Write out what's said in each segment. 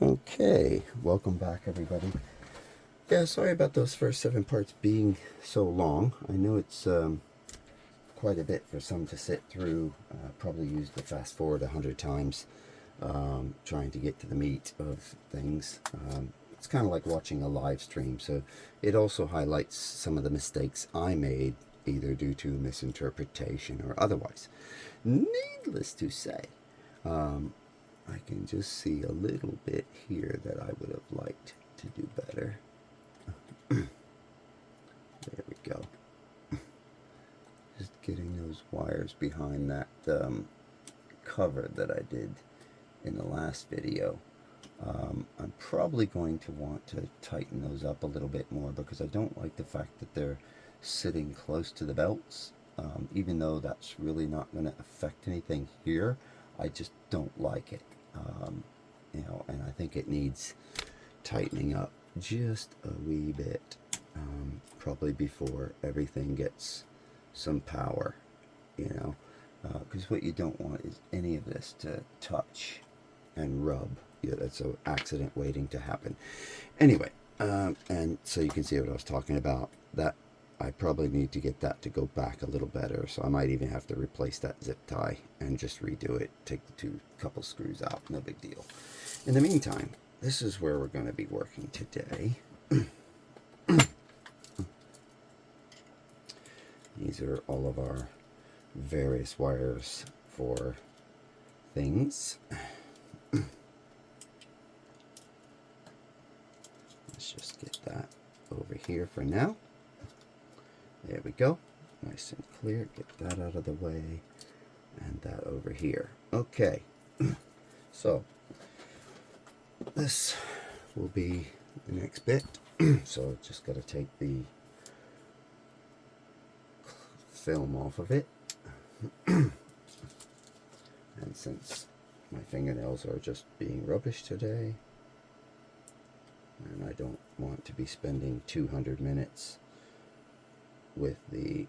Okay, welcome back everybody. Yeah, sorry about those first 7 parts being so long. I know it's quite a bit for some to sit through. Probably used the fast forward 100 times trying to get to the meat of things. It's kind of like watching a live stream, so it also highlights some of the mistakes I made, either due to misinterpretation or otherwise. Needless to say, I can just see a little bit here that I would have liked to do better. There we go. Just getting those wires behind that cover that I did in the last video. I'm probably going to want to tighten those up a little bit more because I don't like the fact that they're sitting close to the belts. Even though that's really not going to affect anything here, I just don't like it. And I think it needs tightening up just a wee bit, probably before everything gets some power, because what you don't want is any of this to touch and rub. Yeah, that's an accident waiting to happen. Anyway, and so you can see what I was talking about. That I probably need to get that to go back a little better, so I might even have to replace that zip tie and just redo it, take the couple screws out, no big deal. In the meantime, this is where we're going to be working today. These are all of our various wires for things. Let's just get that over here for now. There we go. Nice and clear. Get that out of the way. And that over here. Okay. So, this will be the next bit. So, just got to take the film off of it. And since my fingernails are just being rubbish today, and I don't want to be spending 200 minutes with the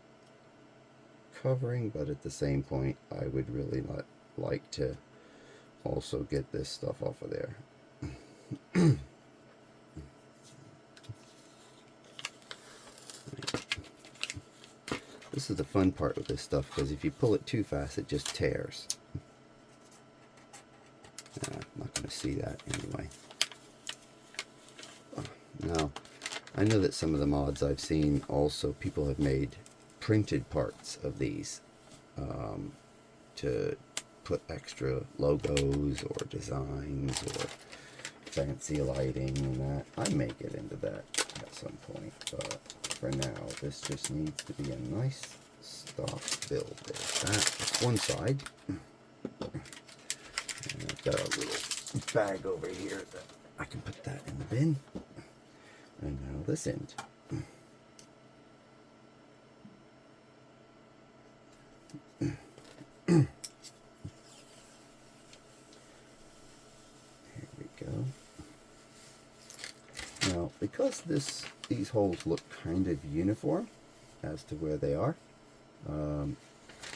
covering, but at the same point I would really not like to also get this stuff off of there. This is the fun part with this stuff, because if you pull it too fast it just tears. I'm not going to see that anyway. Now, I know that some of the mods I've seen also, people have made printed parts of these to put extra logos or designs or fancy lighting and that. I may get into that at some point, but for now this just needs to be a nice stock build. There's that. That's one side. And I've got a little bag over here that I can put that in the bin. And now this end. Here we go. Now, because these holes look kind of uniform as to where they are, I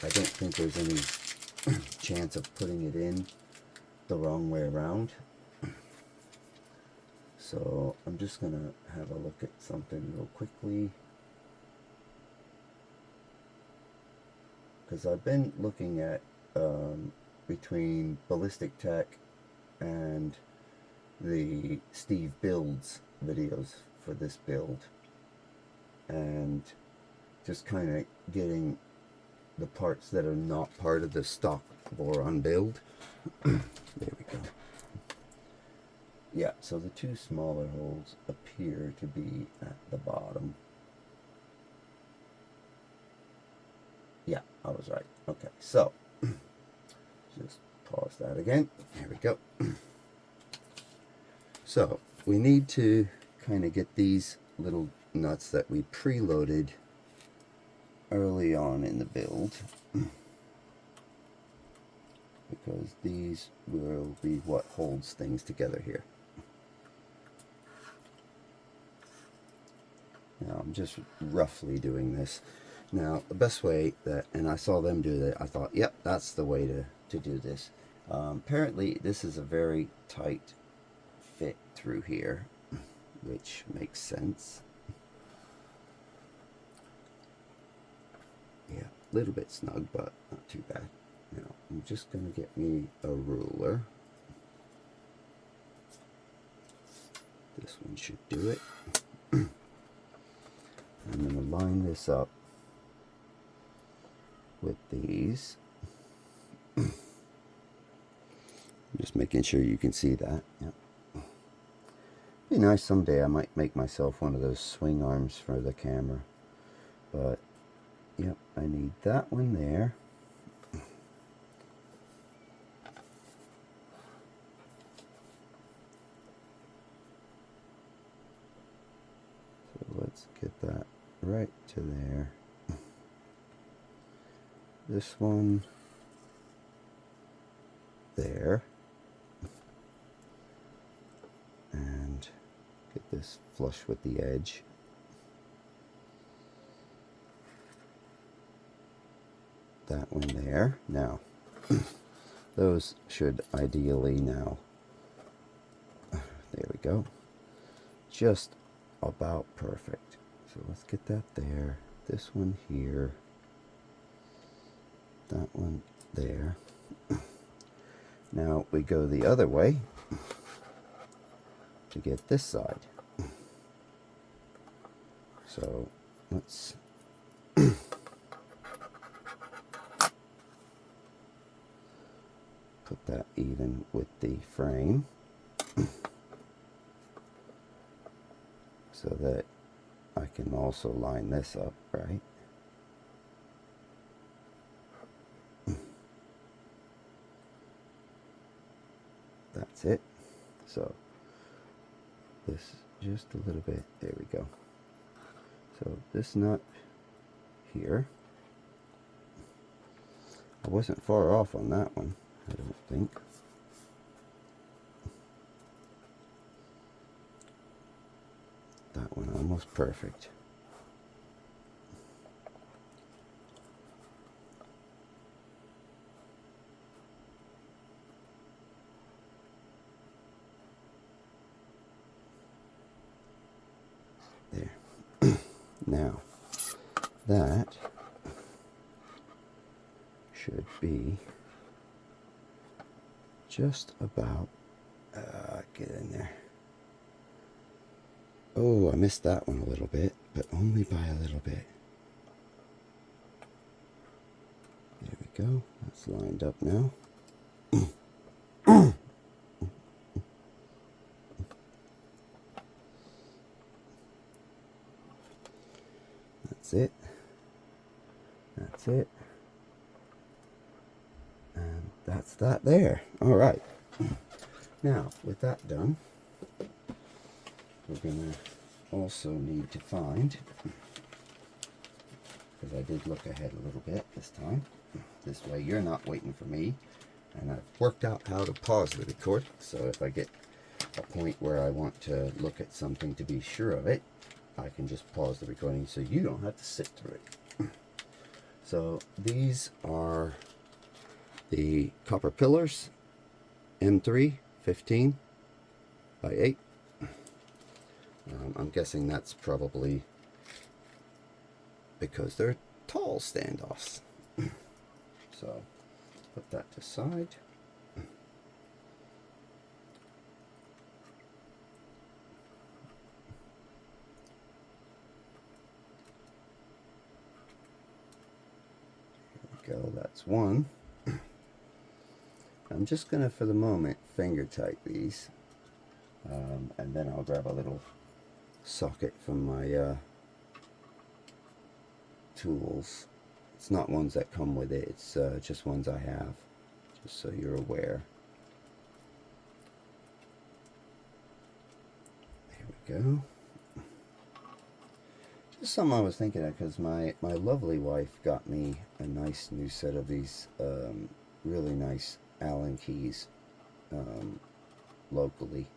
don't think there's any chance of putting it in the wrong way around. So I'm just going to have a look at something real quickly, because I've been looking at between Ballistic Tech and the Steve Builds videos for this build, and just kind of getting the parts that are not part of the stock Voron build. There we go. Yeah, so the two smaller holes appear to be at the bottom. Yeah, I was right. Okay, so just pause that again. There we go. So we need to kind of get these little nuts that we preloaded early on in the build, because these will be what holds things together here. Now I'm just roughly doing this. Now the best way that, and I saw them do that, I thought, yep, that's the way to do this. Apparently this is a very tight fit through here, which makes sense. Yeah, a little bit snug, but not too bad. Now, I'm just going to get me a ruler. This one should do it. I'm going to line this up with these. Just making sure you can see that. Yep. Be nice someday. I might make myself one of those swing arms for the camera. But, yep, I need that one there. So let's get that right to there. This one there. And get this flush with the edge. That one there. Now, those should ideally now, there we go, just about perfect. So let's get that there. This one here. That one there. Now we go the other way to get this side. So let's put that even with the frame so that I can also line this up, right? That's it. So this just a little bit, there we go. So this nut here, I wasn't far off on that one, I don't think. That one almost perfect. There. Now, that should be just about, get in there. Oh, I missed that one a little bit, but only by a little bit. There we go. That's lined up now. That's it. That's it. And that's that there. All right. Now, with that done, we're going to also need to find, because I did look ahead a little bit this time, this way you're not waiting for me, and I've worked out how to pause the recording, so if I get a point where I want to look at something to be sure of it, I can just pause the recording so you don't have to sit through it. So these are the copper pillars, M3 15 by 8. I'm guessing that's probably because they're tall standoffs. So put that to side. There we go, that's one. I'm just going to, for the moment, finger tight these. And then I'll grab a little socket from my tools. It's not ones that come with it, it's just ones I have, just so you're aware. There we go. Just something I was thinking of, because my lovely wife got me a nice new set of these really nice Allen keys locally,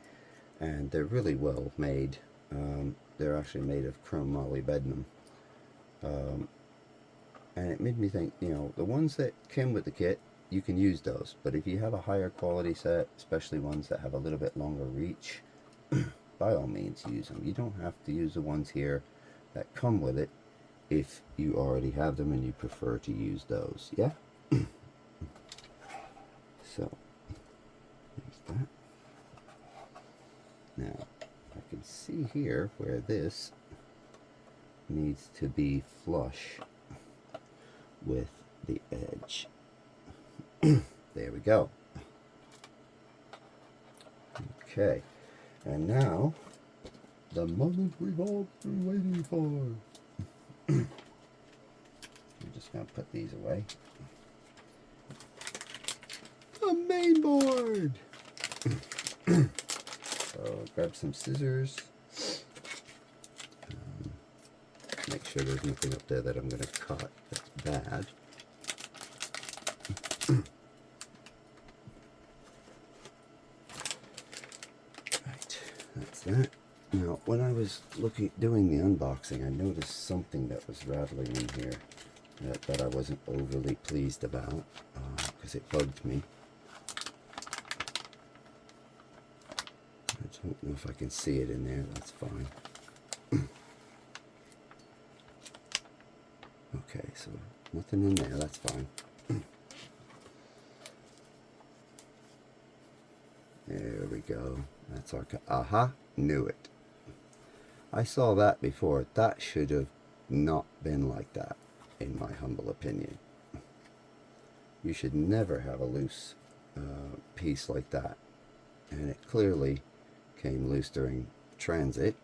and they're really well made. They're actually made of chrome molybdenum, and it made me think, you know, the ones that came with the kit, you can use those, but if you have a higher quality set, especially ones that have a little bit longer reach, by all means use them. You don't have to use the ones here that come with it if you already have them and you prefer to use those. Yeah? So, there's that. Now, I can see here where this needs to be flush with the edge. There we go. Okay, and now the moment we've all been waiting for. I'm just going to put these away. The main board. So grab some scissors. Make sure there's nothing up there that I'm going to cut that's bad. Right, that's that. Now, when I was doing the unboxing, I noticed something that was rattling in here that I wasn't overly pleased about because it bugged me. I don't know if I can see it in there. That's fine. Okay, so nothing in there. That's fine. There we go. That's our... Aha! Knew it. I saw that before. That should have not been like that, in my humble opinion. You should never have a loose piece like that. And it clearly came loose during transit.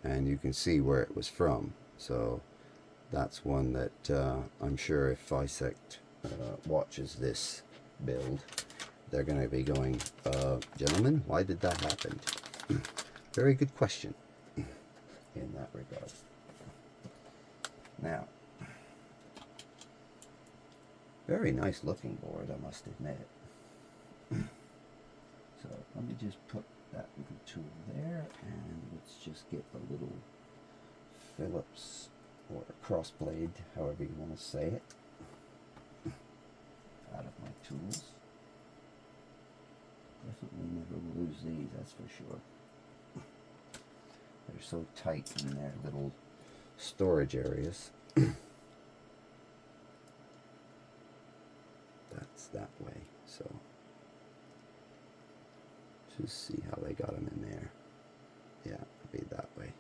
And you can see where it was from. So that's one that I'm sure if FYSETC watches this build, they're going to be going, gentlemen, why did that happen? Very good question in that regard. Now, very nice looking board, I must admit. So let me just put that little tool there, and let's just get the little Phillips or cross blade, however you want to say it, out of my tools. Definitely never lose these, that's for sure. They're so tight in their little storage areas. That's that way, so just see how they got them in there. Yeah, it'll be that way.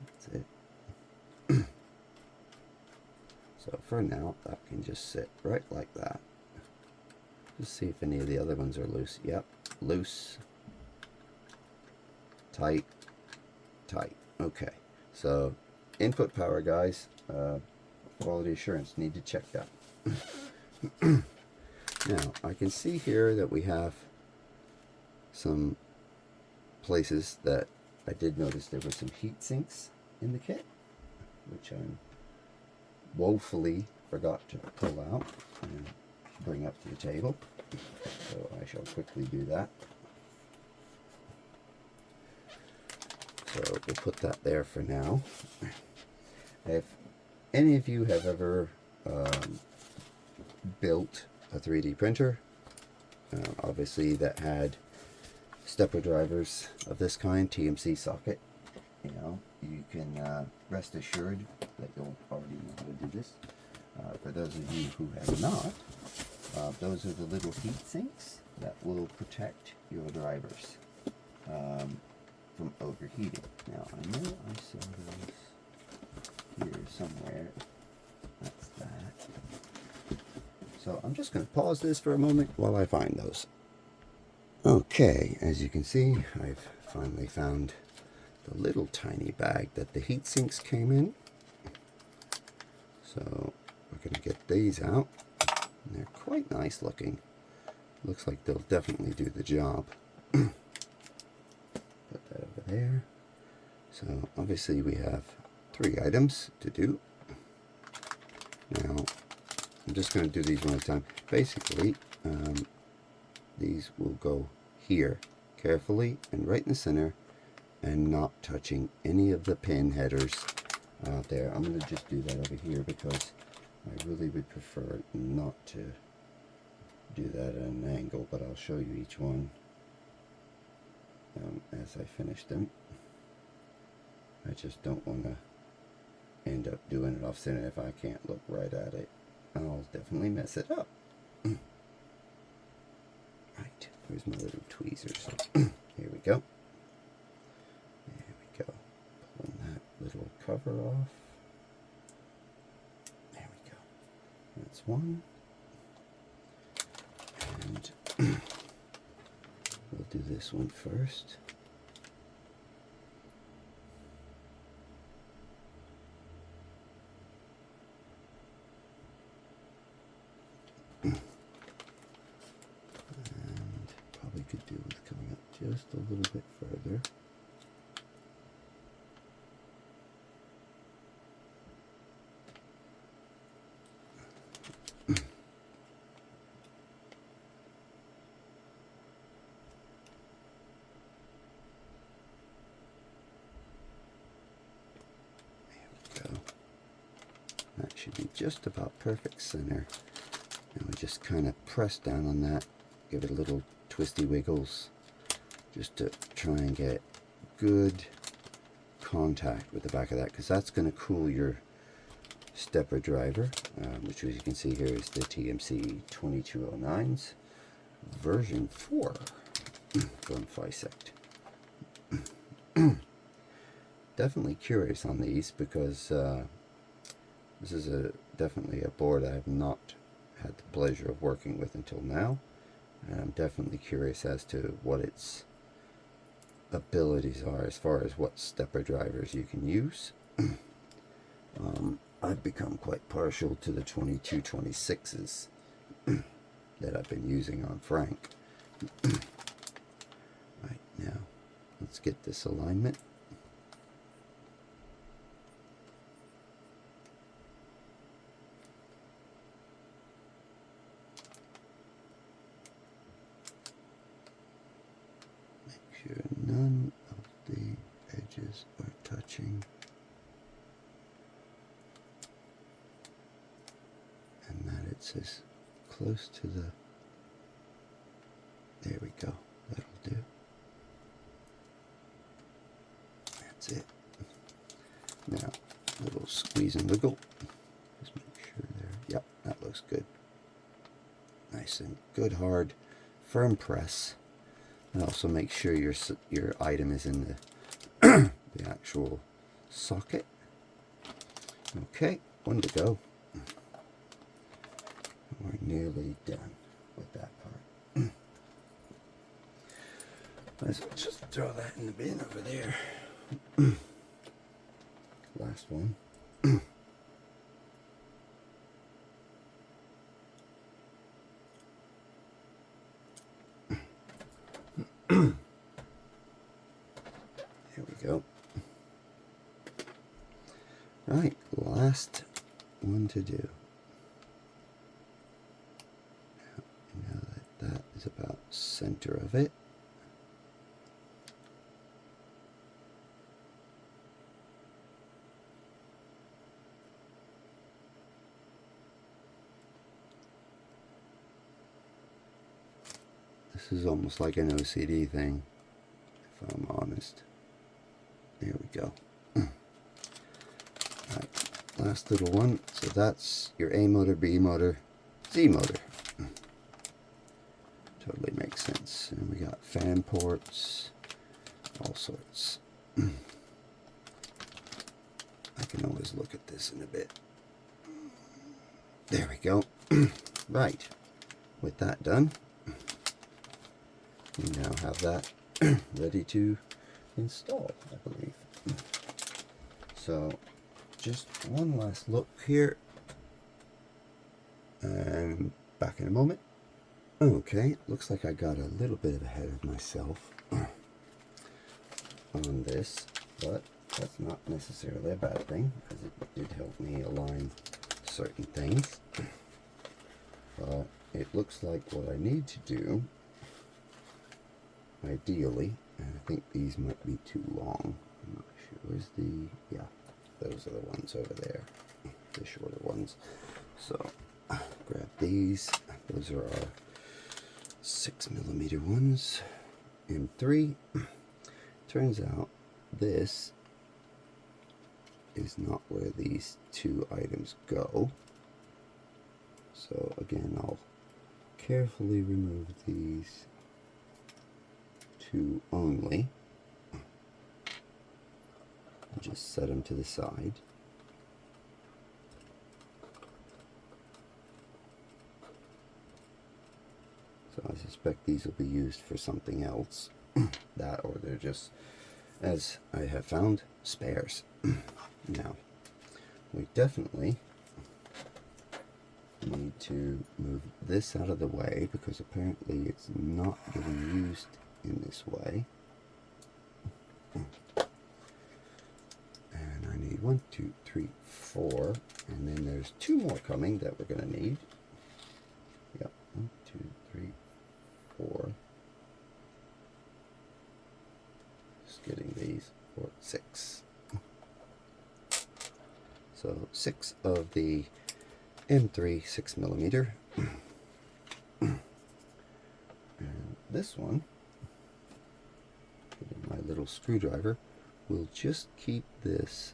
That's it. So for now, that can just sit right like that. Just see if any of the other ones are loose. Yep, loose, tight, tight. Okay, so input power, guys. Quality assurance, need to check that. Now, I can see here that we have some places that I did notice there were some heat sinks in the kit, which I woefully forgot to pull out and bring up to the table. So I shall quickly do that. So we'll put that there for now. If any of you have ever built a 3D printer, obviously that had stepper drivers of this kind, TMC socket, you know, you can rest assured that you'll already know how to do this. For those of you who have not, those are the little heat sinks that will protect your drivers from overheating. Now, I know I saw those here somewhere. That's that. So I'm just going to pause this for a moment while I find those. Okay, as you can see, I've finally found the little tiny bag that the heat sinks came in. So we're going to get these out. And they're quite nice looking. Looks like they'll definitely do the job. Put that over there. So obviously we have 3 items to do. Now I'm just going to do these one at a time. Basically, these will go here carefully and right in the center and not touching any of the pin headers out there. I'm going to just do that over here because I really would prefer not to do that at an angle, but I'll show you each one as I finish them. I just don't want to end up doing it off center. If I can't look right at it, I'll definitely mess it up. Right, here's my little tweezers. Here we go. There we go. Pulling that little cover off. There we go. That's one. And we'll do this one first. Could do with coming up just a little bit further. There we go. That should be just about perfect center. And we just kind of press down on that, give it a little twisty wiggles just to try and get good contact with the back of that, because that's going to cool your stepper driver, which as you can see here is the TMC 2209's version 4 from FYSETC. Definitely curious on these, because this is definitely a board I have not had the pleasure of working with until now. And I'm definitely curious as to what its abilities are as far as what stepper drivers you can use. I've become quite partial to the 2226s that I've been using on Frank. Right, now let's get this alignment. None of the edges are touching, and that it's as close to the, there we go, that'll do. That's it. Now, a little squeeze and wiggle, just make sure there, yep, that looks good. Nice and good, hard, firm press. And also make sure your item is in the the actual socket. Okay, one to go. We're nearly done with that part. Let's just throw that in the bin over there. Last one. There we go. Right, last one to do. Now that that is about center of it. This is almost like an OCD thing, if I'm honest. There we go. Right, last little one. So that's your A motor, B motor, Z motor. Totally makes sense. And we got fan ports, all sorts. I can always look at this in a bit. There we go. Right, with that done, we now have that ready to install, I believe. So just one last look here, and back in a moment. Okay, looks like I got a little bit ahead of myself on this, but that's not necessarily a bad thing, because it did help me align certain things. But it looks like what I need to do, ideally, and I think these might be too long. I'm not sure. Where's the, yeah, those are the ones over there, the shorter ones. So grab these. Those are our 6mm ones, M3. Turns out this is not where these two items go. So again, I'll carefully remove these two only. And just set them to the side. So I suspect these will be used for something else. That, or they're just, as I have found, spares. Now, we definitely need to move this out of the way because apparently it's not getting used in this way. And I need 1, 2, 3, 4, and then there's 2 more coming that we're going to need. Yep, 1, 2, 3, 4. Just getting these for 6. So 6 of the M3 6mm. And this one, my little screwdriver, will just keep this.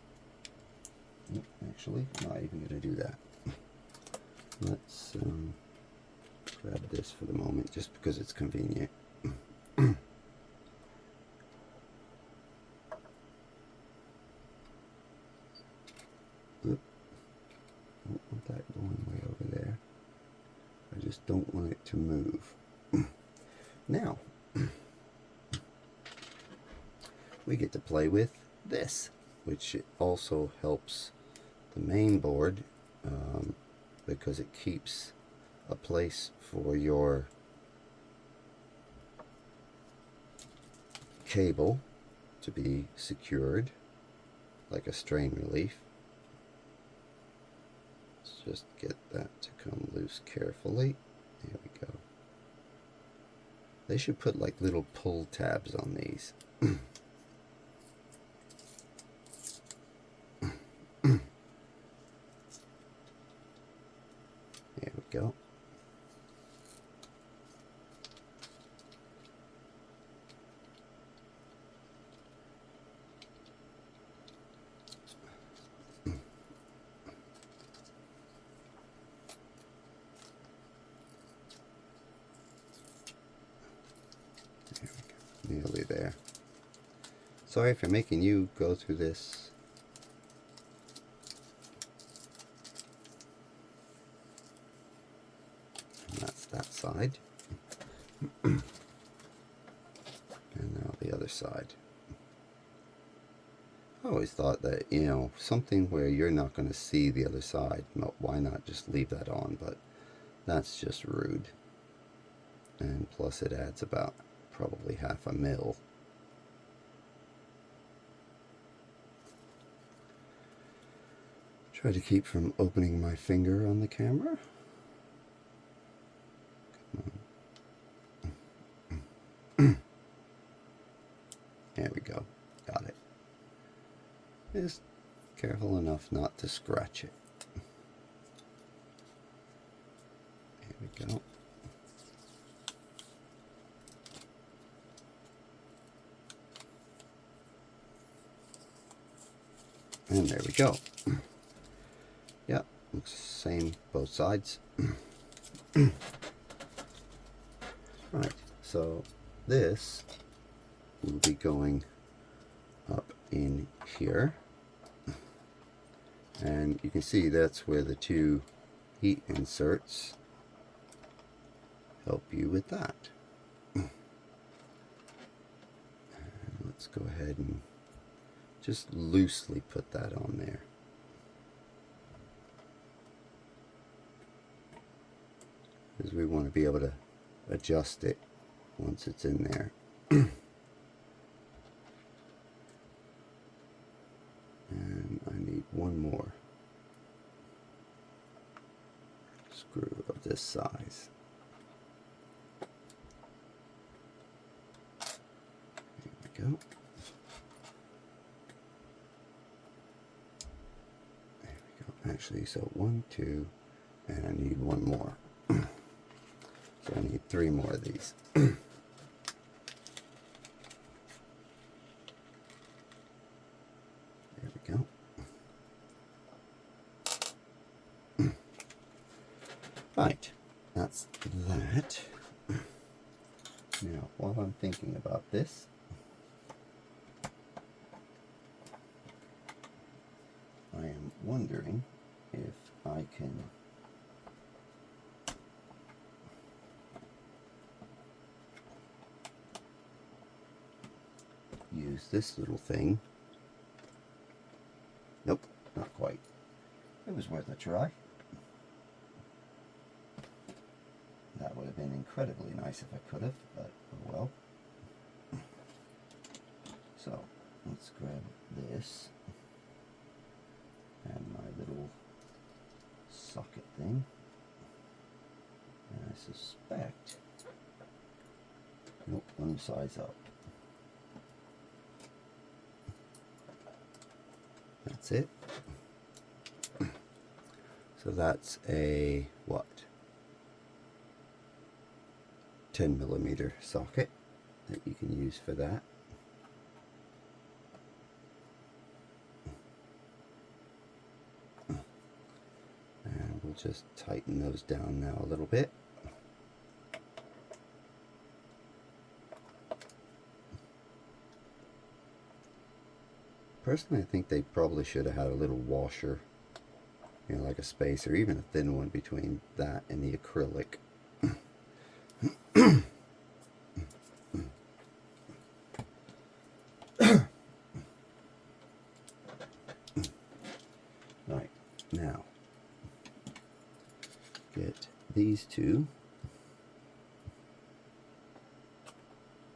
Actually, I'm not even going to do that. Let's grab this for the moment just because it's convenient. Oop. Don't want that going way over there. I just don't want it to move. Now, we get to play with this, which also helps the main board because it keeps a place for your cable to be secured like a strain relief. Let's just get that to come loose carefully. There we go. They should put like little pull tabs on these. There we go. Nearly there. Sorry for making you go through this. And that's that side. And now the other side. I always thought that, you know, something where you're not going to see the other side, why not just leave that on? But that's just rude. And plus it adds about probably 1/2 mil. Try to keep from opening my finger on the camera. There we go. Got it. Just careful enough not to scratch it. There we go. And there we go. Yeah, looks the same both sides. Right, so this will be going up in here. And you can see that's where the 2 heat inserts help you with that. And let's go ahead and just loosely put that on there. Because we want to be able to adjust it once it's in there. And I need one more screw of this size. There we go. Actually, so 1, 2, and I need one more. So I need 3 more of these. There we go. Right, that's that. Now, while I'm thinking about this, I am wondering if I can use this little thing. Nope, not quite. It was worth a try. That would have been incredibly nice if I could have, but oh well. So, let's grab this and my little socket thing. And I suspect, nope, one size up. That's it. So that's a, what? 10mm socket that you can use for that. And we'll just tighten those down now a little bit. Personally, I think they probably should have had a little washer, you know, like a spacer, or even a thin one between that and the acrylic. Right, now get these two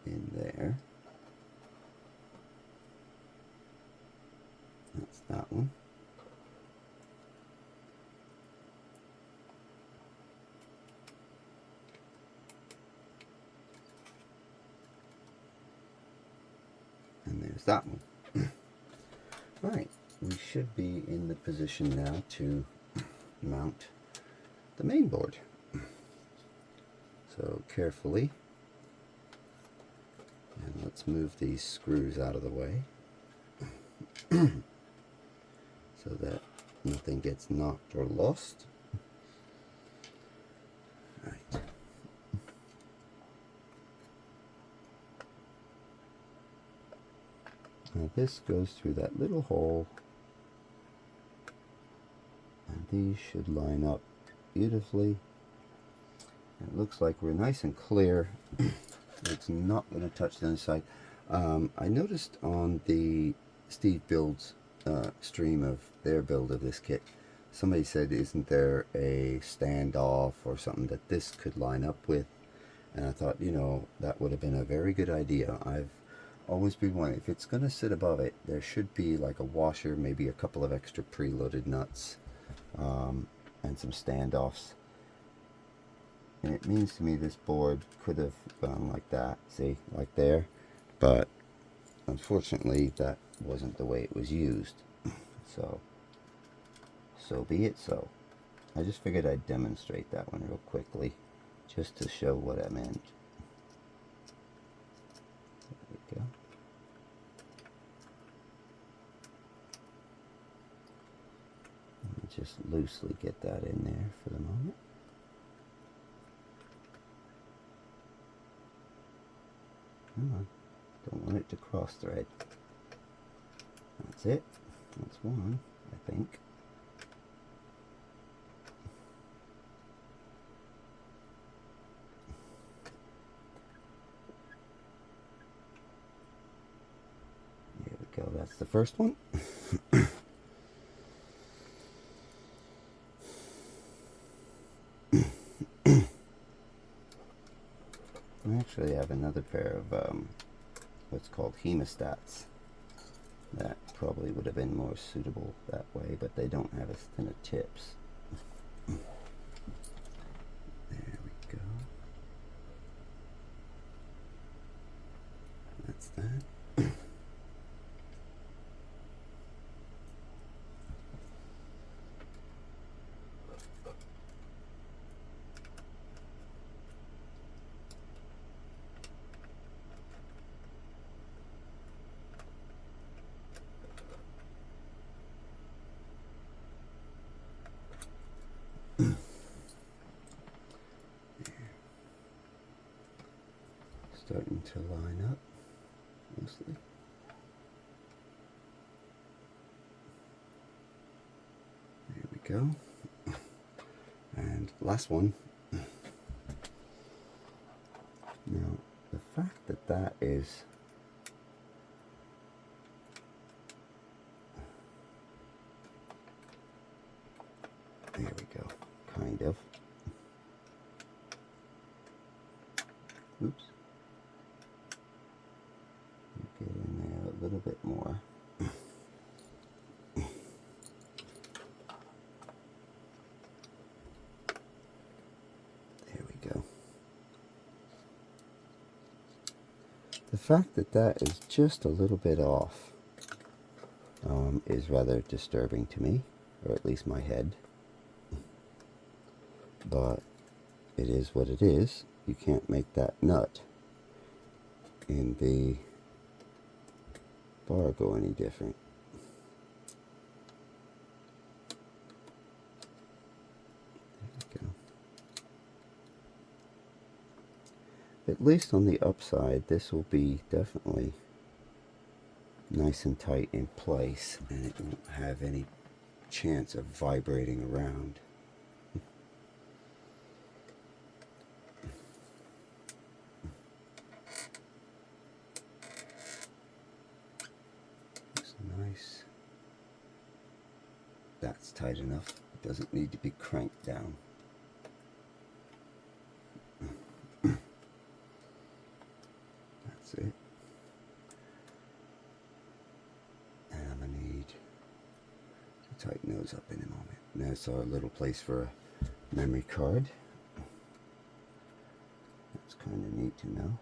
in there. That's that one. And there's that one. Right, we should be in the position now to mount the main board. So carefully, and let's move these screws out of the way so that nothing gets knocked or lost. Right. Now this goes through that little hole, and these should line up beautifully. It looks like we're nice and clear. It's not going to touch the other side. I noticed on the Steve Builds stream of their build of this kit, somebody said, isn't there a standoff or something that this could line up with? And I thought, you know, that would have been a very good idea. I've always been wondering, if it's going to sit above it, there should be like a washer, maybe a couple of extra preloaded nuts, and some standoffs. And it means to me this board could have gone like that, see, like there, but unfortunately that wasn't the way it was used. So be it so. I just figured I'd demonstrate that one real quickly, just to show what I meant. There we go. Let me just loosely get that in there for the moment. Come on, don't want it to cross thread. That's it. That's one, I think. There we go, that's the first one. I actually have another pair of what's called hemostats that probably would have been more suitable that way, but they don't have as thin of tips. There we go. That's that. starting to line up mostly. There we go. And last one. Now, the fact that that is there we go, kind of. Oops. Get in there a little bit more. There we go. The fact that that is just a little bit off is rather disturbing to me, or at least my head. But it is what it is. You can't make that nut in the bar go any different. There we go. At least on the upside, this will be definitely nice and tight in place, and it won't have any chance of vibrating around. Nice. That's tight enough. It doesn't need to be cranked down. That's it. And I'm going to need to tighten those up in a moment. And that's our little place for a memory card. That's kind of neat to know.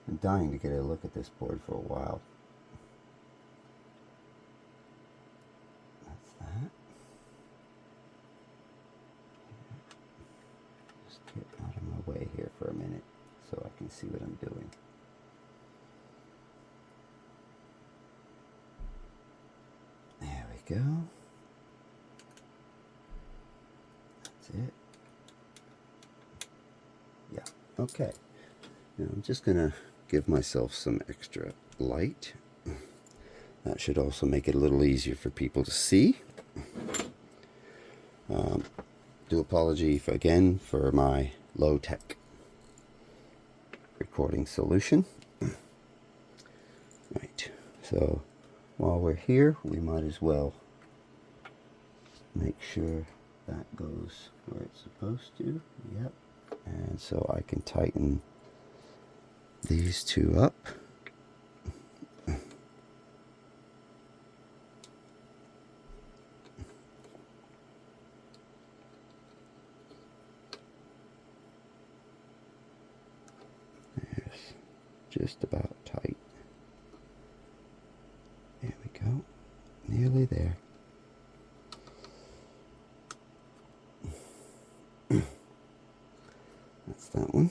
I'm dying to get a look at this board for a while. That's that. Just get out of my way here for a minute so I can see what I'm doing. There we go. That's it. Yeah, okay. Now I'm just going to give myself some extra light. That should also make it a little easier for people to see. Do apology again for my low-tech recording solution. Right, so while we're here, we might as well make sure that goes where it's supposed to. Yep. And so I can tighten these two up. There's just about tight. There we go. Nearly there. That's that one.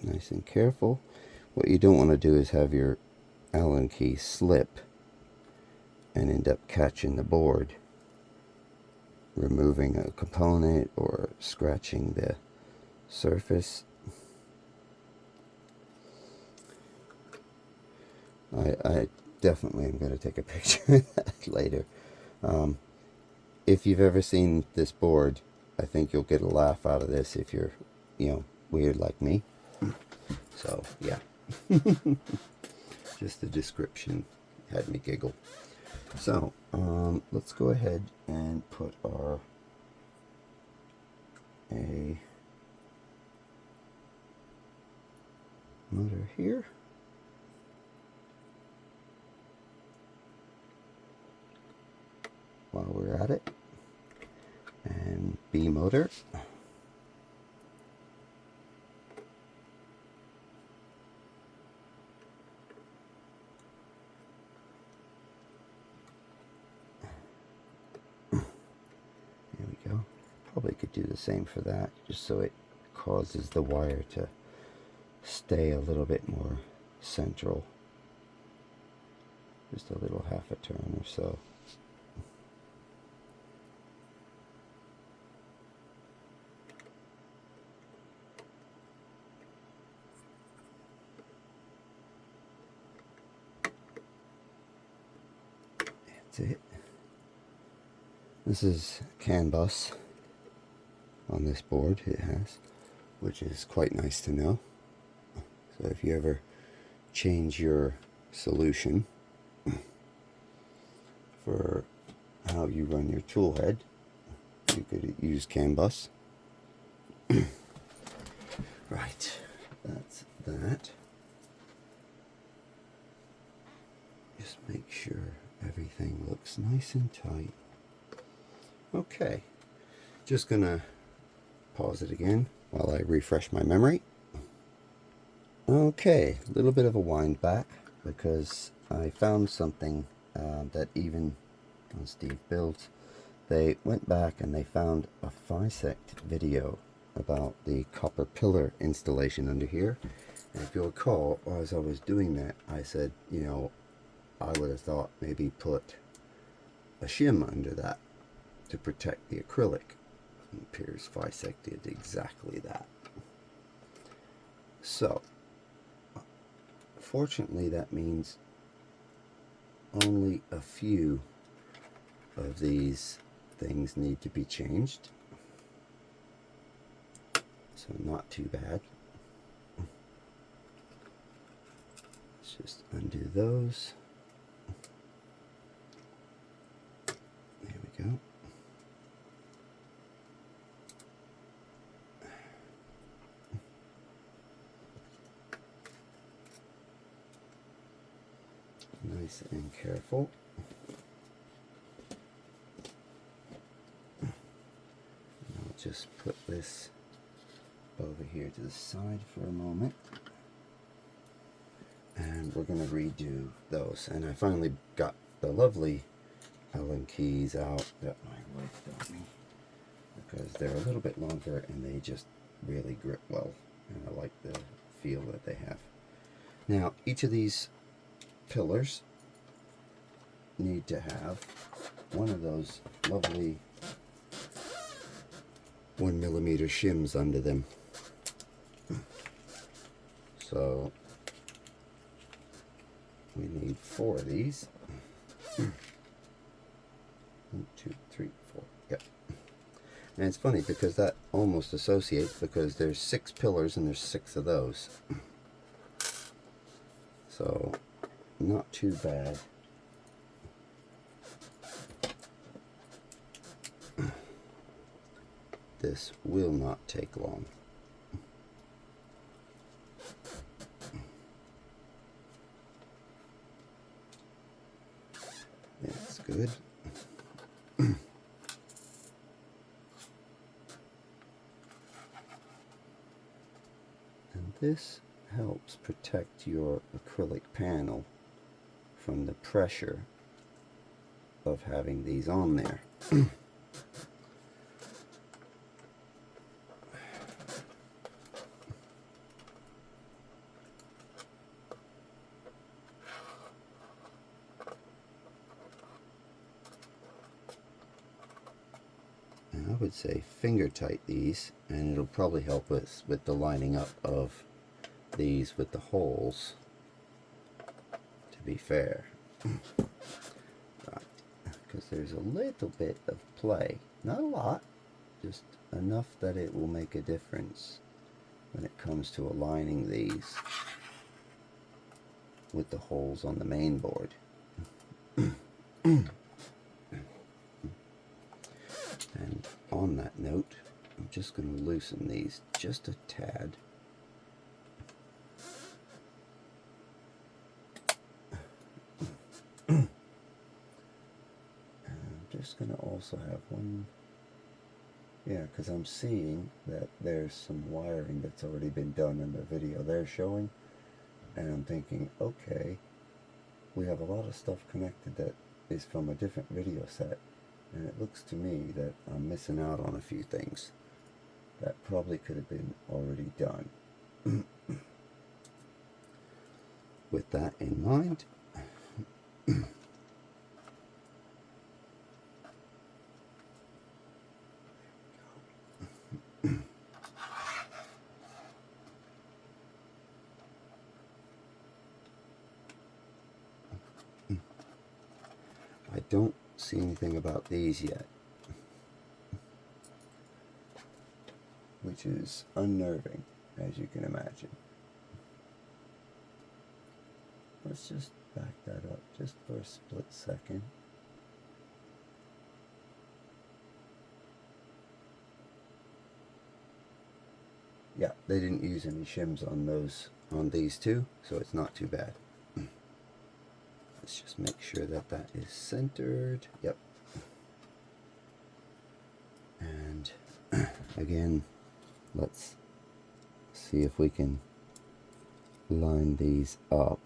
Nice and careful. What you don't want to do is have your Allen key slip and end up catching the board, removing a component or scratching the surface. I definitely am going to take a picture of that later. If you've ever seen this board, I think you'll get a laugh out of this if you're, weird like me. So, yeah. Just the description had me giggle. So, let's go ahead and put our A motor here. While we're at it. And B motor. Probably could do the same for that, just so it causes the wire to stay a little bit more central. Just a little half a turn or so. that's it. This is CAN bus on this board it has, which is quite nice to know. So if you ever change your solution for how you run your tool head, you could use CAN bus. Right, that's that. Just make sure everything looks nice and tight. Okay, just gonna pause it again while I refresh my memory. Okay, a little bit of a wind back because I found something that even on Steve Builds, they went back and they found a FYSETC video about the copper pillar installation under here. And if you'll recall, as I was doing that, I said, you know, I would have thought maybe put a shim under that to protect the acrylic. And it appears FYSETC did exactly that. So, fortunately, that means only a few of these things need to be changed. So not too bad. Let's just undo those. There we go. Nice and careful. And I'll just put this over here to the side for a moment. And we're going to redo those. And I finally got the lovely Allen keys out that my wife got me, because they're a little bit longer and they just really grip well. And I like the feel that they have. Now, each of these pillars need to have one of those lovely 1mm shims under them. So we need 4 of these. 1, 2, 3, 4. Yep. And it's funny because that almost associates, because there's 6 pillars and there's 6 of those. So not too bad. This will not take long. That's good. And this helps protect your acrylic panel from the pressure of having these on there. I would say finger tight these, and it'll probably help us with the lining up of these with the holes, to be fair. Right, because there's a little bit of play, not a lot, just enough that it will make a difference when it comes to aligning these with the holes on the main board. And on that note, I'm just going to loosen these just a tad. And I'm just going to also have one, because I'm seeing that there's some wiring that's already been done in the video they're showing, and I'm thinking, okay, we have a lot of stuff connected that is from a different video set. And it looks to me that I'm missing out on a few things that probably could have been already done. With that in mind, I don't see anything about these yet, which is unnerving, as you can imagine. Let's just back that up just for a split second. Yeah, they didn't use any shims on these two, so it's not too bad. Let's just make sure that that is centered. Yep. And again, let's see if we can line these up.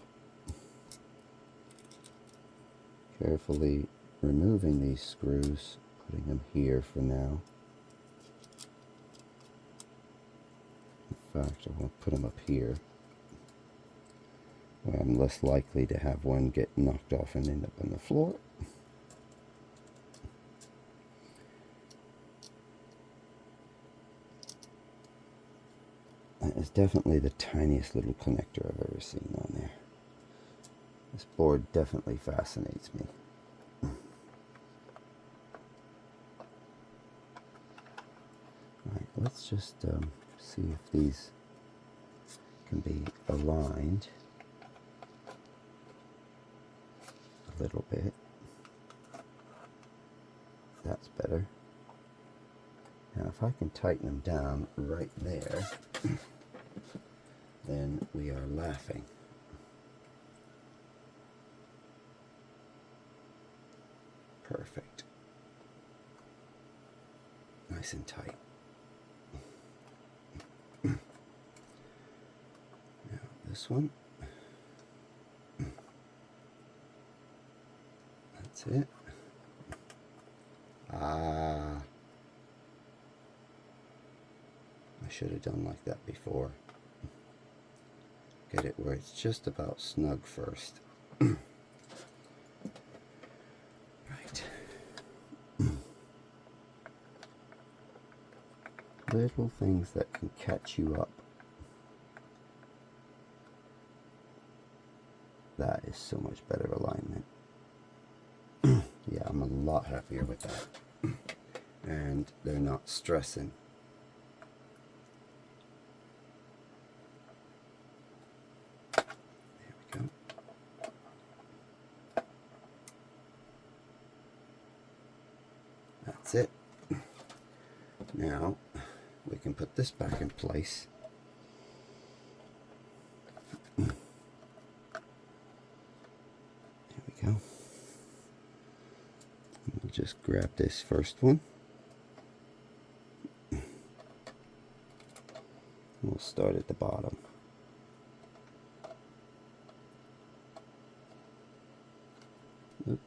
Carefully removing these screws, putting them here for now. In fact, I want to put them up here, where I'm less likely to have one get knocked off and end up on the floor. That is definitely the tiniest little connector I've ever seen on there. This board definitely fascinates me. Alright, let's just see if these can be aligned a little bit. That's better. Now if I can tighten them down right there, then we are laughing. Perfect. Nice and tight. Now this one. That's it. I should have done like that before. Get it where it's just about snug first. Right. Little things that can catch you up. That is so much better alignment. Yeah, I'm a lot happier with that. And they're not stressing. There we go. That's it. Now we can put this back in place. There we go. We'll just grab this first one. We'll start at the bottom. Oop.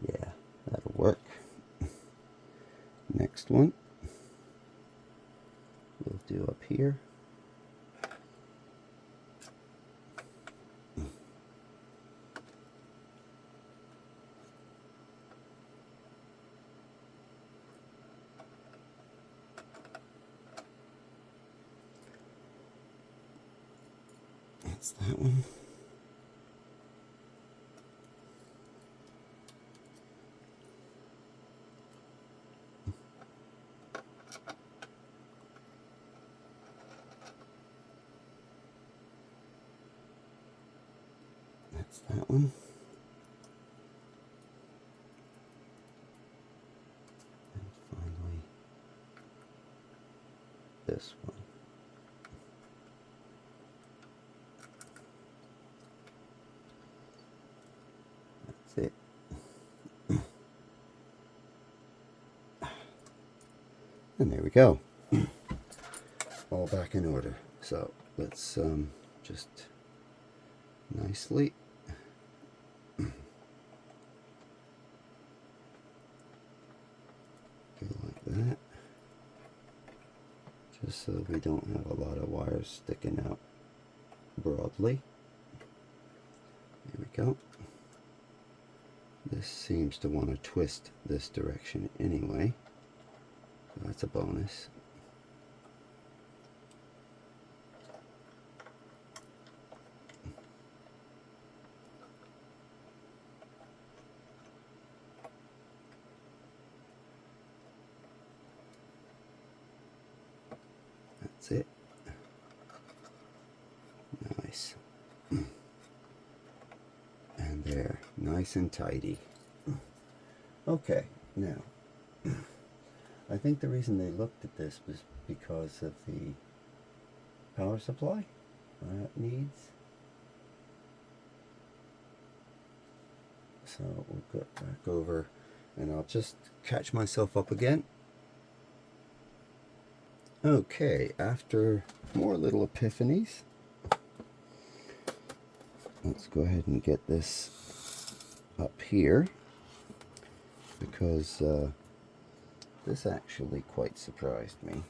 Yeah, that'll work. Next one we'll do up here. That's that one. That's that one. And finally, this one. That's it. And there we go. All back in order. So let's just nicely go like that, just so we don't have a lot of wires sticking out broadly. There we go. This seems to want to twist this direction anyway. That's a bonus. That's it. Nice. And there, nice and tidy. Okay, now, I think the reason they looked at this was because of the power supply needs. So we'll go back over and I'll just catch myself up again. Okay, after more little epiphanies, let's go ahead and get this up here, because this actually quite surprised me.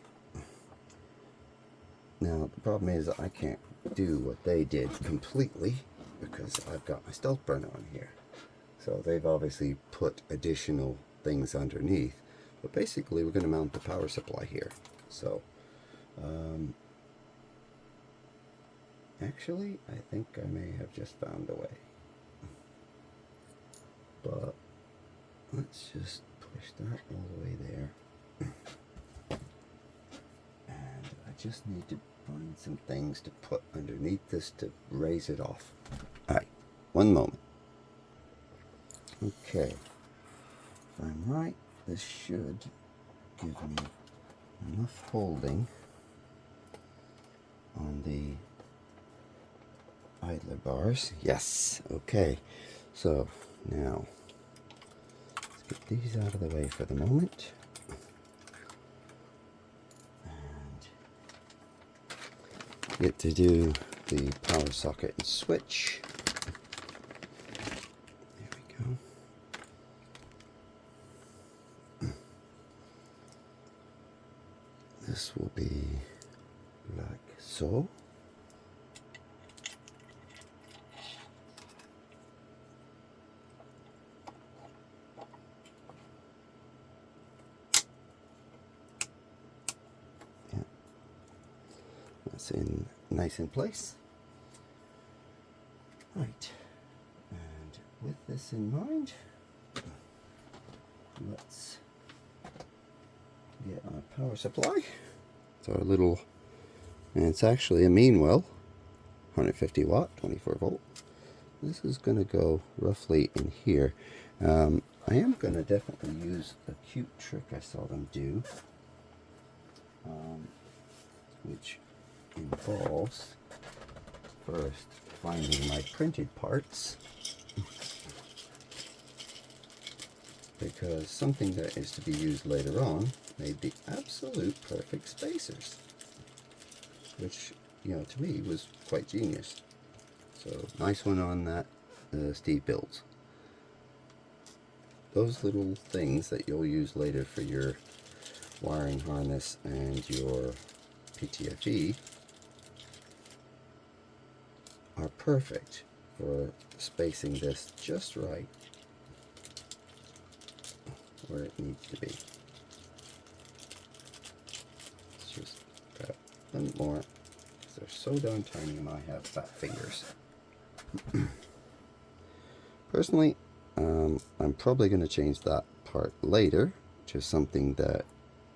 Now the problem is I can't do what they did completely because I've got my stealth burner on here. So they've obviously put additional things underneath, but basically we're going to mount the power supply here. So actually I think I may have just found a way, but let's just push that all the way there. And I just need to find some things to put underneath this to raise it off. Alright, one moment. Okay, if I'm right, this should give me enough holding on the idler bars. Yes, okay. So now let's get these out of the way for the moment. And get to do the power socket and switch. There we go. This will be like so. Yeah, that's in nice in place. Right, and with this in mind, let's get our power supply. It's our little, and it's actually a mean well, 150 watt, 24 volt. This is going to go roughly in here. I am going to definitely use a cute trick I saw them do, which involves first finding my printed parts, because something that is to be used later on made the absolute perfect spacers, which, you know, to me was quite genius. So nice one on that Steve builds. Those little things that you'll use later for your wiring harness and your PTFE are perfect for spacing this just right where it needs to be. Let's just grab one more, because they're so darn tiny and I have fat fingers. Personally, I'm probably going to change that part later to something that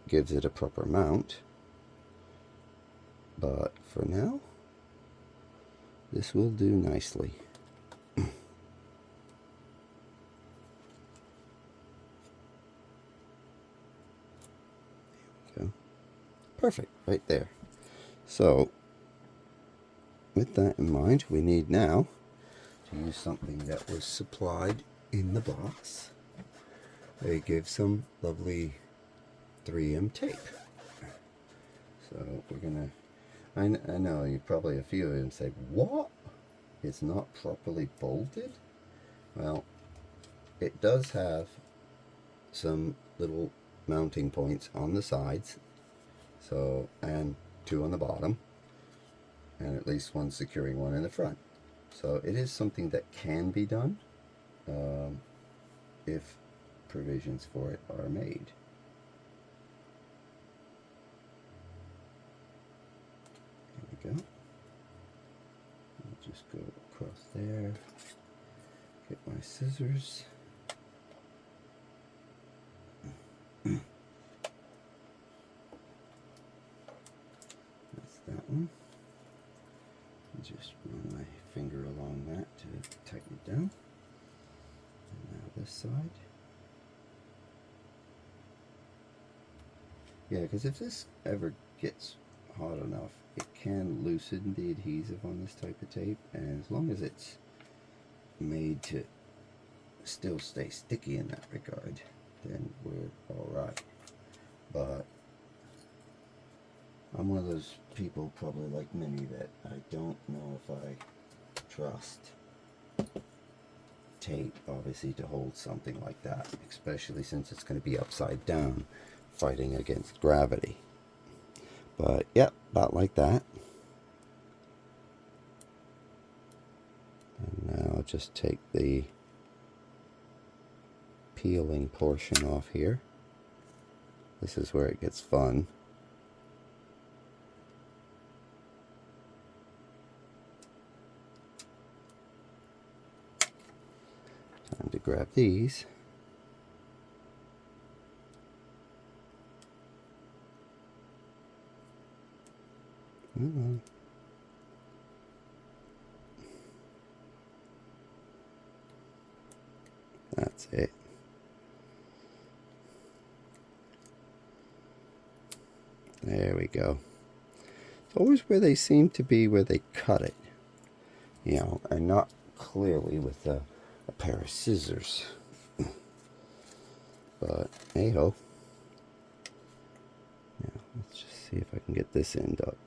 gives it a proper mount, but for now this will do nicely. Perfect, right there. So with that in mind, we need now to use something that was supplied in the box. They give some lovely 3M tape. So we're gonna, I know you probably, a few of them say, what? It's not properly bolted? Well, it does have some little mounting points on the sides, so, and two on the bottom, and at least one securing one in the front. So it is something that can be done if provisions for it are made. there. Get my scissors. That's that one. Just run my finger along that to tighten it down. And now this side. Yeah, because if this ever gets hot enough, it can loosen the adhesive on this type of tape, and as long as it's made to still stay sticky in that regard, then we're alright. But I'm one of those people, probably like many, that I don't know if I trust tape, obviously, to hold something like that, especially since it's going to be upside down, fighting against gravity. But yep, about like that. And now I'll just take the peeling portion off here. This is where it gets fun. Time to grab these. That's it. There we go. It's always where they seem to be where they cut it, you know, and not clearly with a pair of scissors. But hey ho. Now let's just see if I can get this end up.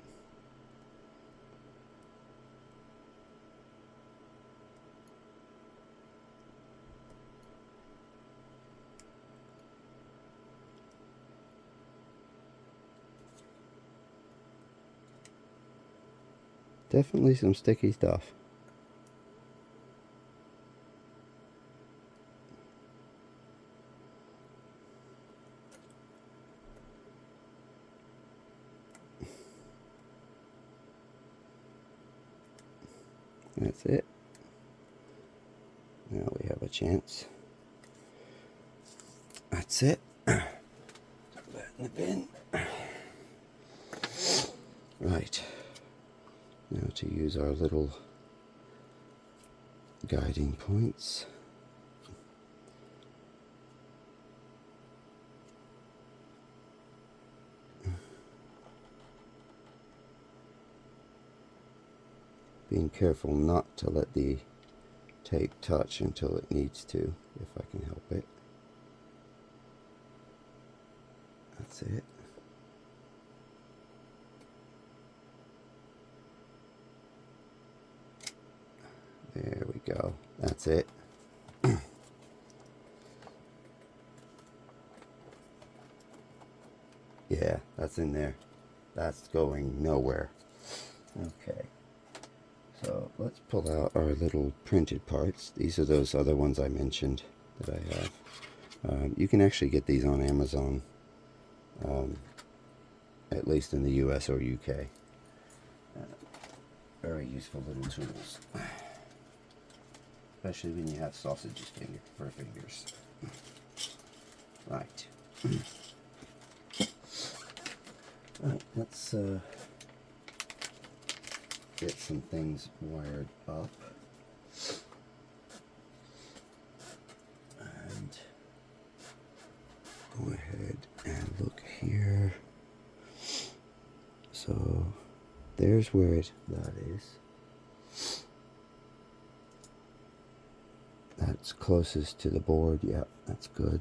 Definitely some sticky stuff. That's it. Now we have a chance. That's it. Throw that in the bin. Right. Now to use our little guiding points. Being careful not to let the tape touch until it needs to, if I can help it. That's it. There we go. That's it. Yeah, that's in there. That's going nowhere. Okay. So let's pull out our little printed parts. These are those other ones I mentioned that I have. You can actually get these on Amazon, at least in the US or UK. Very useful little tools, especially when you have sausages for fingers. Right. Right, let's get some things wired up. And go ahead and look here. So there's where that is. That's closest to the board. Yeah, that's good.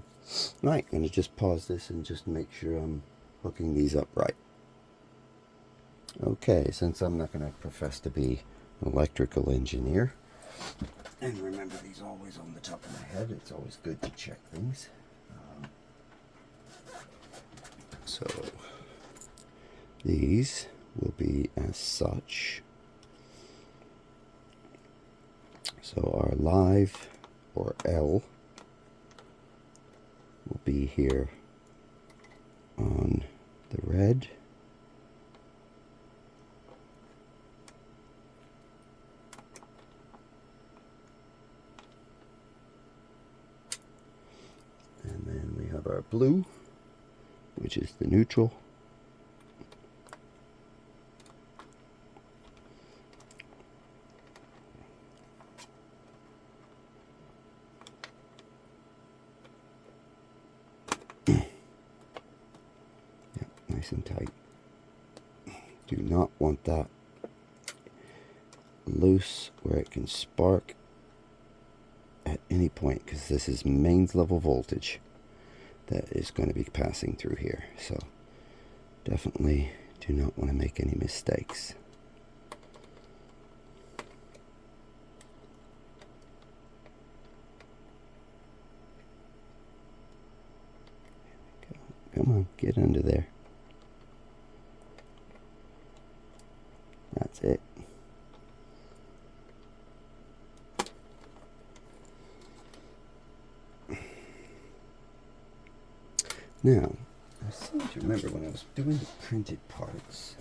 Right, I'm gonna just pause this and just make sure I'm hooking these up right. Okay, since I'm not going to profess to be an electrical engineer, and remember these always on the top of my head, it's always good to check things. So these will be as such. So our live, or L, will be here on the red. blue, which is the neutral. Nice and tight. Do not want that loose where it can spark at any point, because this is mains level voltage that is going to be passing through here. So definitely do not want to make any mistakes. Come on, get under there. That's it. Now, I seem to remember when I was doing the printed parts,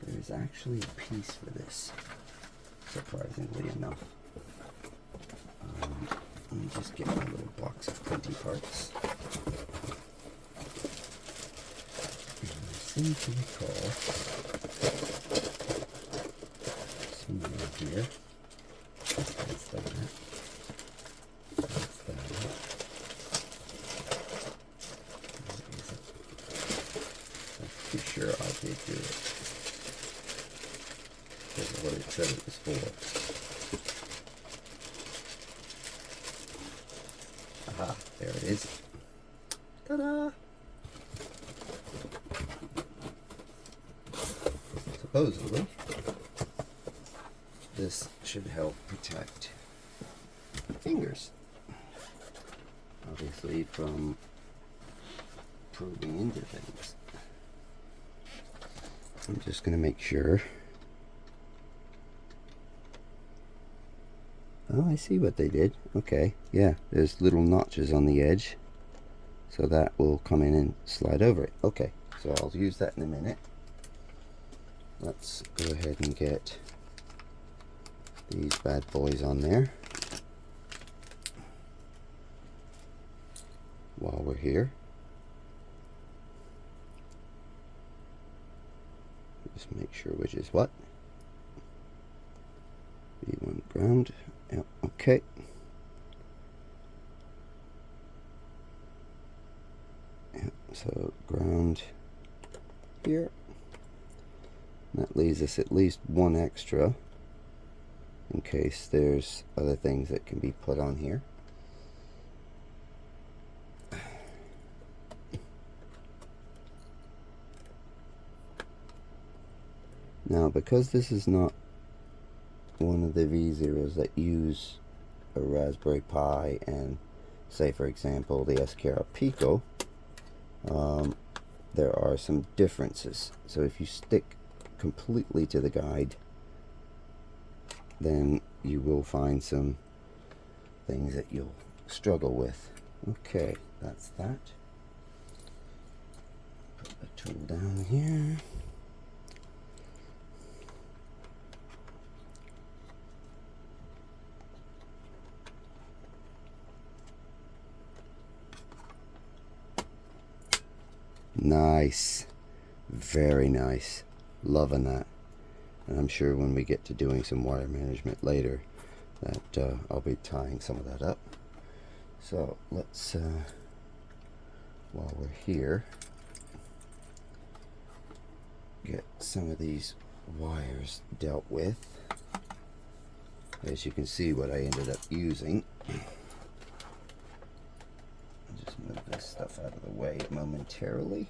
there is actually a piece for this, surprisingly enough. Let me just get my little box of printing parts. And I seem to recall somewhere here. That's that. That's that. I'm pretty sure I did do it, because of what it said it was for. Aha, there it is. Ta-da! Supposedly, this should help protect fingers, obviously, from probing into things. I'm just going to make sure. Oh, I see what they did. Okay, yeah, there's little notches on the edge, so that will come in and slide over it. Okay, so I'll use that in a minute. Let's go ahead and get these bad boys on there while we're here. Just make sure which is what. V1 ground. Yep, okay. Yep, so ground here. That leaves us at least one extra in case there's other things that can be put on here. Now, because this is not one of the V0s that use a Raspberry Pi and, say for example, the Escara Pico, there are some differences. So if you stick completely to the guide, then you will find some things that you'll struggle with. Okay, that's that. Put the tool down here. Nice, very nice, loving that. And I'm sure when we get to doing some wire management later that I'll be tying some of that up. So let's, while we're here, get some of these wires dealt with. As you can see, what I ended up using. Just move this stuff out of the way momentarily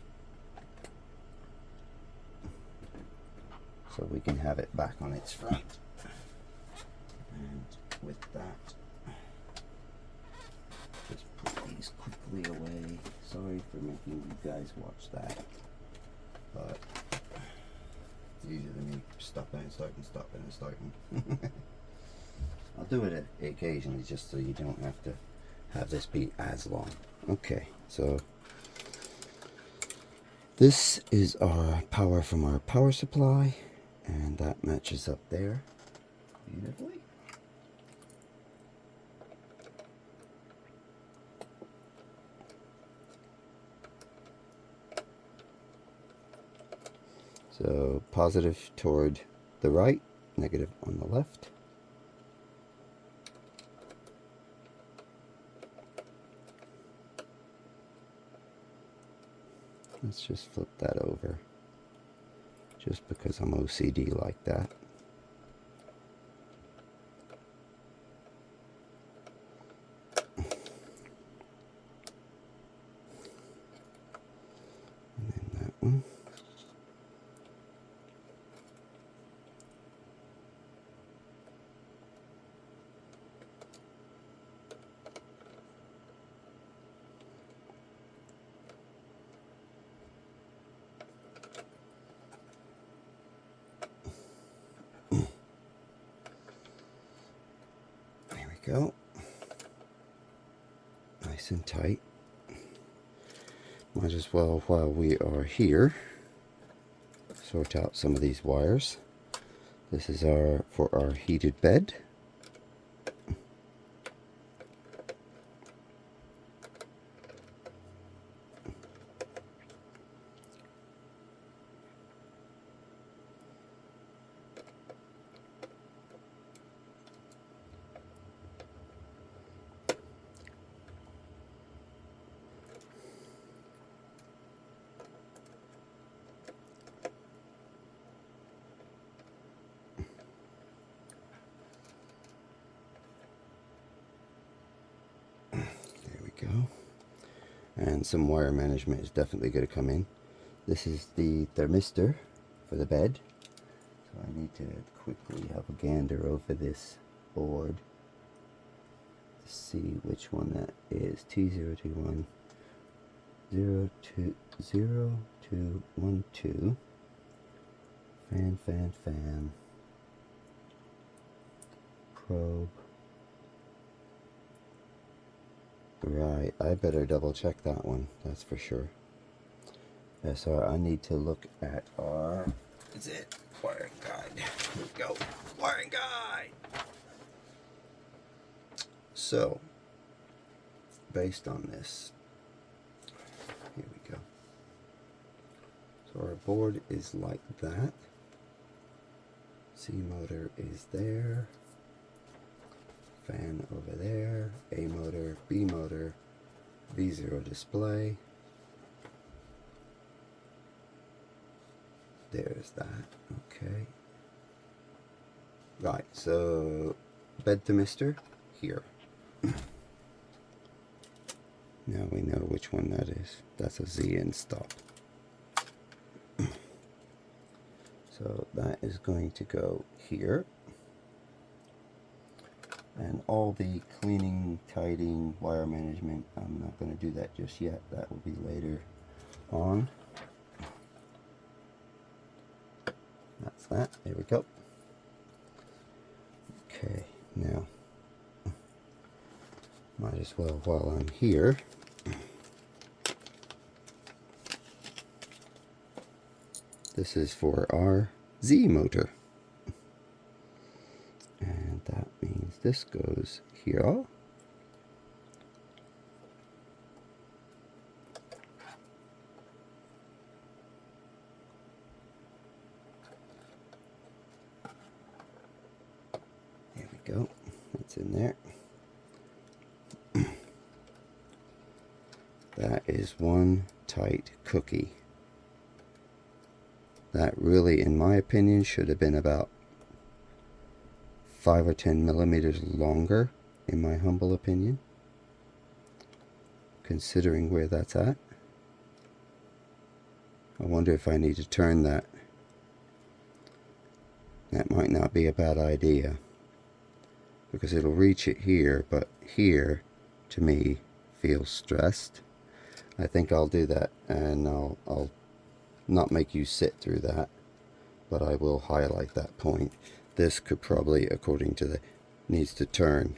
so we can have it back on its front. And with that, just put these quickly away. Sorry for making you guys watch that, but it's easier than me stopping and starting, stopping and starting. I'll do it occasionally just so you don't have to have this be as long. Okay, so this is our power from our power supply, and that matches up there beautifully. So positive toward the right, negative on the left. Let's just flip that over, just because I'm OCD like that. And then that one. Go. Nice and tight. Might as well, while we are here, sort out some of these wires. This is for our heated bed. Go. And some wire management is definitely going to come in. This is the thermistor for the bed. So I need to quickly have a gander over this board to see which one that is. T021 0212 fan probe. Right, I better double check that one, that's for sure. So I need to look at our, is it, wiring guide. Here we go, wiring guide. So, based on this, here we go. So our board is like that. C motor is there. Fan over there, A motor, B motor, V0 display. There's that, okay. Right, so bed thermistor here. Now we know which one that is. That's a Z in stop. So that is going to go here. And all the cleaning, tidying, wire management, I'm not going to do that just yet. That will be later on. That's that. There we go. Okay, now, might as well, while I'm here, this is for our Z motor. And that means this goes here. There we go. It's in there. That is one tight cookie. That really, in my opinion, should have been about 5 or 10 millimeters longer, in my humble opinion, considering where that's at. I wonder if I need to turn that. That might not be a bad idea, because it'll reach it here, but here, to me, feels stressed. I think I'll do that, and I'll not make you sit through that, but I will highlight that point. This could probably, according to the, needs to turn,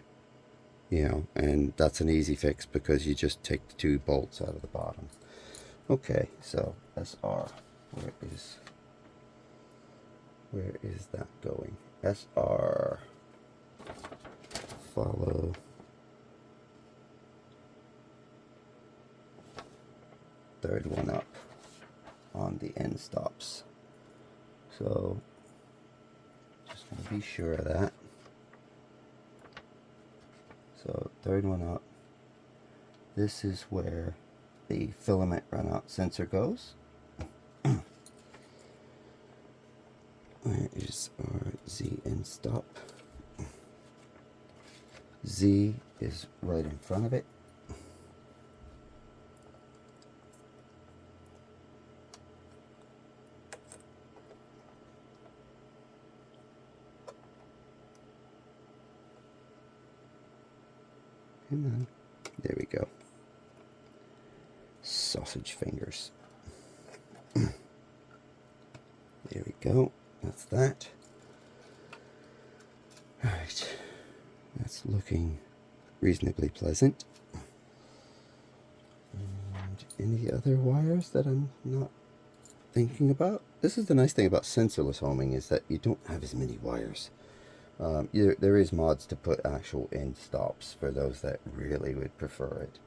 you know, and that's an easy fix because you just take the 2 bolts out of the bottom. Okay, so SR, where is that going? SR, follow third one up on the end stops. So just going to be sure of that. So third one up, this is where the filament runout sensor goes. Where is our Z end stop? Z is right in front of it. Come on. There we go. Sausage fingers. There we go. That's that. Alright. That's looking reasonably pleasant. And any other wires that I'm not thinking about? This is the nice thing about sensorless homing, is that you don't have as many wires. There is mods to put actual end stops for those that really would prefer it.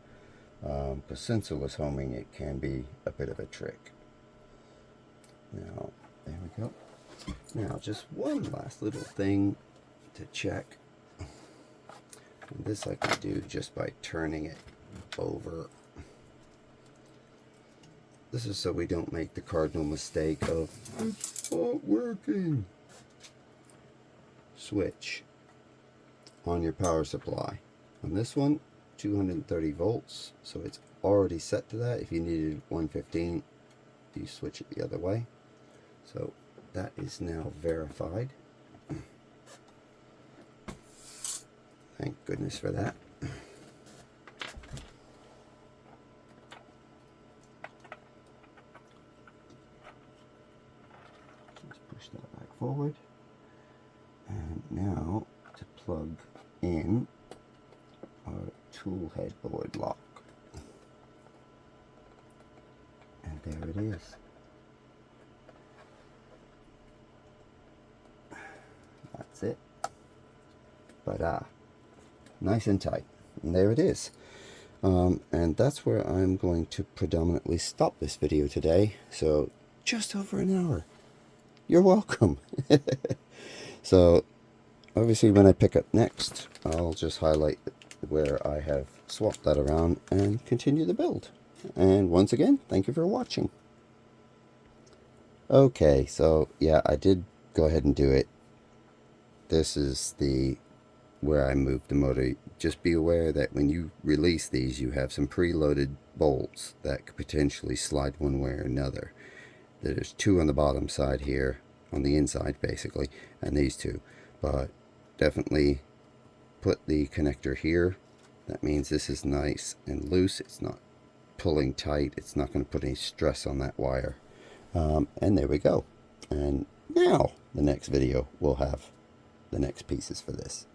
But sensorless homing, it can be a bit of a trick. Now, there we go. Now, just one last little thing to check. And this I can do just by turning it over. This is so we don't make the cardinal mistake of, it's not working. Switch on your power supply. On this one, 230 volts, so it's already set to that. If you needed 115, you switch it the other way. So that is now verified. Thank goodness for that. Let's push that back forward. And now to plug in our tool headboard lock. And there it is. That's it. But nice and tight. And there it is. And that's where I'm going to predominantly stop this video today. So just over an hour. You're welcome. So obviously when I pick up next, I'll just highlight where I have swapped that around and continue the build. And once again, thank you for watching. Okay, so yeah, I did go ahead and do it. This is where I moved the motor. Just be aware that when you release these, you have some preloaded bolts that could potentially slide one way or another. There's two on the bottom side here, on the inside basically, and these two. But definitely put the connector here. That means this is nice and loose. It's not pulling tight. It's not going to put any stress on that wire. And there we go. And now the next video will have the next pieces for this.